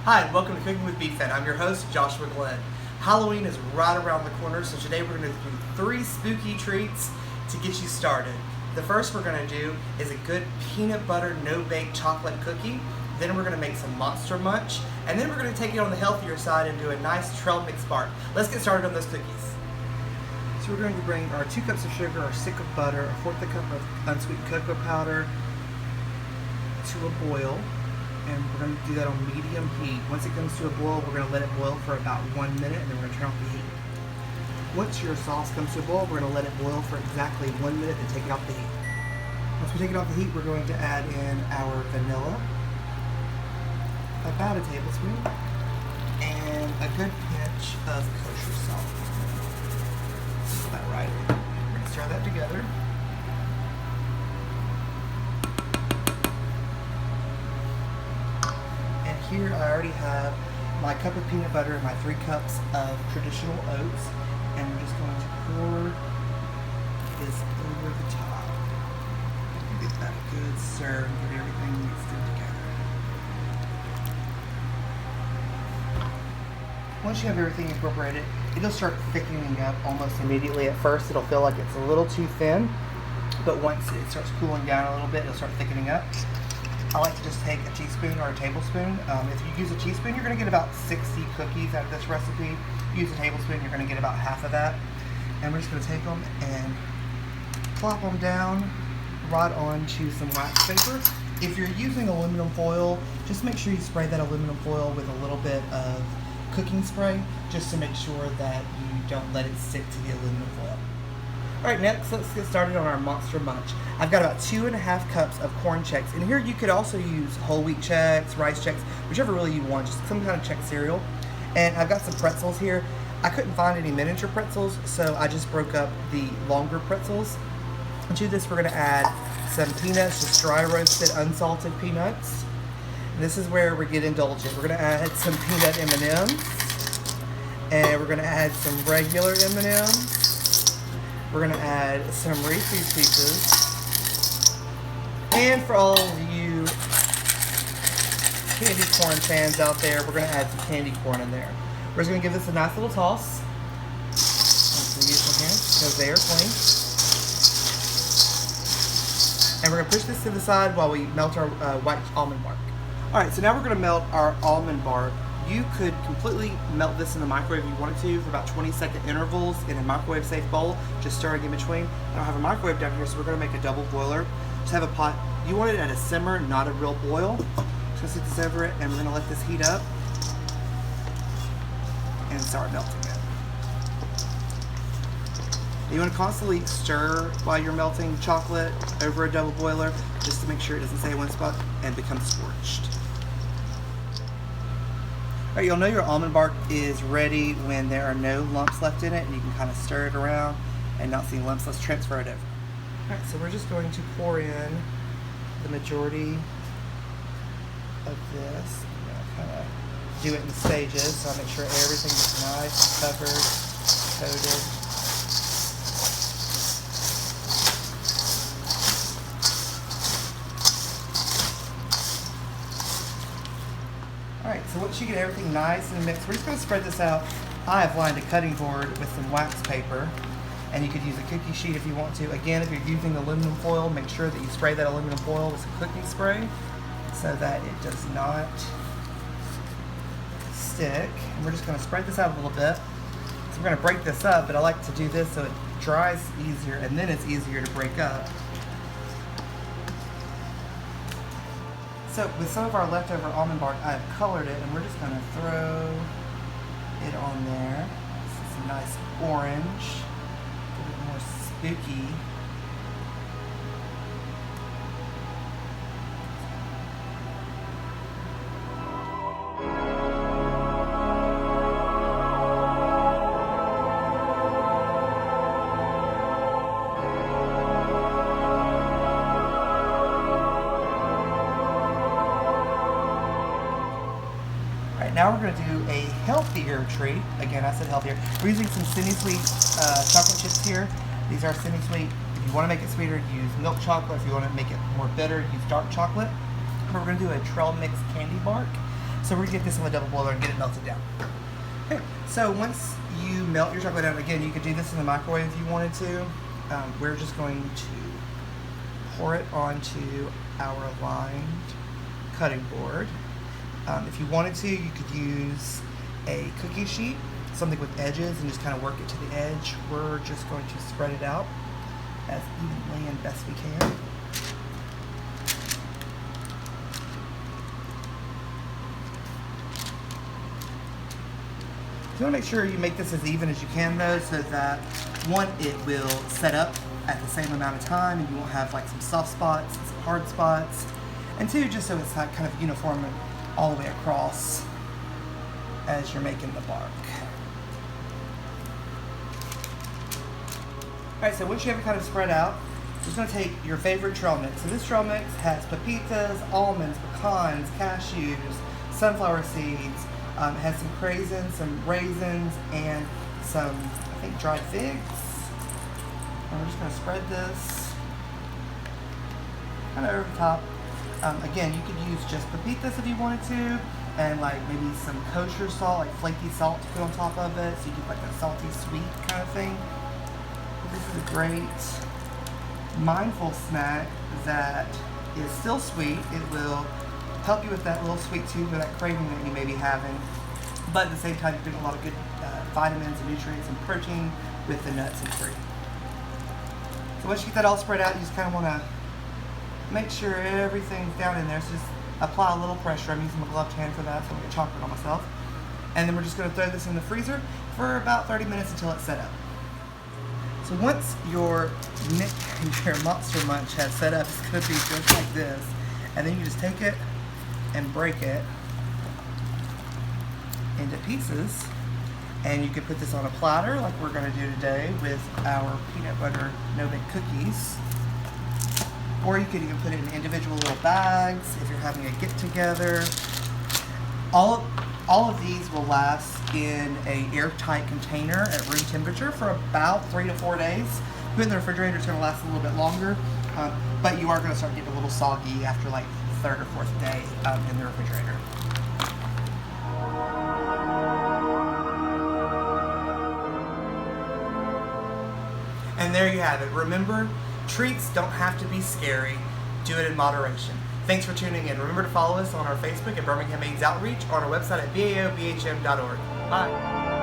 Hi, and welcome to Cooking with BFan. I'm your host, Joshua Glenn. Halloween is right around the corner, so today we're going to do 3 spooky treats to get you started. The first we're going to do is a good peanut butter no-bake chocolate cookie. Then we're going to make some Monster Munch, and then we're going to take it on the healthier side and do a nice trail mix bar. Let's get started on those cookies. So we're going to bring our 2 cups of sugar, our stick of butter, a 1/4 cup of unsweetened cocoa powder to a boil. And we're going to do that on medium heat. Once it comes to a boil, we're going to let it boil for about 1 minute, and then we're going to turn off the heat. Once your sauce comes to a boil, we're going to let it boil for exactly 1 minute and take it off the heat. Once we take it off the heat, we're going to add in our vanilla, about a tablespoon, and a good pinch of kosher salt. Put that right in. We're going to stir that together. Here I already have my cup of peanut butter and my 3 cups of traditional oats, and we're just going to pour this over the top. Get that a good stir and get everything mixed in together. Once you have everything incorporated, it'll start thickening up almost immediately. At first it'll feel like it's a little too thin, but once it starts cooling down a little bit, it'll start thickening up. I like to just take a teaspoon or a tablespoon. If you use a teaspoon, you're going to get about 60 cookies out of this recipe. If you use a tablespoon, you're going to get about half of that. And we're just going to take them and plop them down right onto some wax paper. If you're using aluminum foil, just make sure you spray that aluminum foil with a little bit of cooking spray, just to make sure that you don't let it stick to the aluminum foil. Alright, next let's get started on our Monster Munch. I've got about 2.5 cups of corn Chex, and here you could also use whole wheat Chex, rice Chex, whichever really you want, just some kind of Chex cereal. And I've got some pretzels here. I couldn't find any miniature pretzels, so I just broke up the longer pretzels. And to this we're going to add some peanuts, just dry roasted unsalted peanuts. And this is where we get indulgent. We're going to add some peanut M&Ms, and we're going to add some regular M&Ms. We're going to add some Reese's Pieces. And for all of you candy corn fans out there, we're going to add some candy corn in there. We're just going to give this a nice little toss. I'm going to use some here because they are clean. And we're going to push this to the side while we melt our white almond bark. Alright, so now we're going to melt our almond bark. You could completely melt this in the microwave if you wanted to for about 20-second intervals in a microwave-safe bowl, just stirring in between. I don't have a microwave down here, so we're going to make a double boiler. Just have a pot. You want it at a simmer, not a real boil. Just going to set this over it, and we're going to let this heat up and start melting it. You want to constantly stir while you're melting chocolate over a double boiler, just to make sure it doesn't stay in one spot and become scorched. Alright, you'll know your almond bark is ready when there are no lumps left in it, and you can kind of stir it around and not see lumps. Let's transfer it over. Alright, so we're just going to pour in the majority of this. I'm going to kind of do it in stages, so I make sure everything is nice and covered, coated. Alright, so once you get everything nice and mixed, we're just going to spread this out. I have lined a cutting board with some wax paper, and you could use a cookie sheet if you want to. Again, if you're using aluminum foil, make sure that you spray that aluminum foil with some cooking spray so that it does not stick. And we're just going to spread this out a little bit. So we're going to break this up, but I like to do this so it dries easier, and then it's easier to break up. So with some of our leftover almond bark, I've colored it, and we're just going to throw it on there. This is a nice orange, a bit more spooky. Now we're going to do a healthier treat. Again, I said healthier. We're using some semi-sweet chocolate chips here. These are semi-sweet. If you want to make it sweeter, use milk chocolate. If you want to make it more bitter, use dark chocolate. But we're going to do a trail mix candy bark. So we're going to get this on the double boiler and get it melted down. Okay, so once you melt your chocolate down, again, you could do this in the microwave if you wanted to. We're just going to pour it onto our lined cutting board. If you wanted to, you could use a cookie sheet, something with edges, and just kind of work it to the edge. We're just going to spread it out as evenly and best we can. You want to make sure you make this as even as you can though, so that one, it will set up at the same amount of time and you won't have like some soft spots and some hard spots. And two, just so it's not kind of uniform all the way across as you're making the bark. Alright, so once you have it kind of spread out, you're just going to take your favorite trail mix. So this trail mix has pepitas, almonds, pecans, cashews, sunflower seeds. It has some craisins, some raisins, and some, I think, dried figs. And we're just going to spread this kind of over the top. Again, you could use just pepitas if you wanted to, and like maybe some kosher salt, like flaky salt to put on top of it, so you get like a salty sweet kind of thing. But this is a great mindful snack that is still sweet. It will help you with that little sweet tooth or that craving that you may be having, but at the same time you're getting a lot of good vitamins and nutrients and protein with the nuts and fruit. So once you get that all spread out, you just kind of want to make sure everything's down in there. So just apply a little pressure. I'm using my gloved hand for that, so I'm going to get chocolate on myself. And then we're just going to throw this in the freezer for about 30 minutes until it's set up. So once your Monster Munch has set up, it's going to be just like this. And then you just take it and break it into pieces, and you can put this on a platter like we're going to do today with our peanut butter no-bake cookies, or you could even put it in individual little bags if you're having a get-together. All of these will last in an airtight container at room temperature for about 3 to 4 days. Put it in the refrigerator, it's going to last a little bit longer, but you are going to start getting a little soggy after like third or fourth day in the refrigerator. And there you have it. Remember, treats don't have to be scary. Do it in moderation. Thanks for tuning in. Remember to follow us on our Facebook at Birmingham AIDS Outreach, or on our website at baobhm.org. Bye.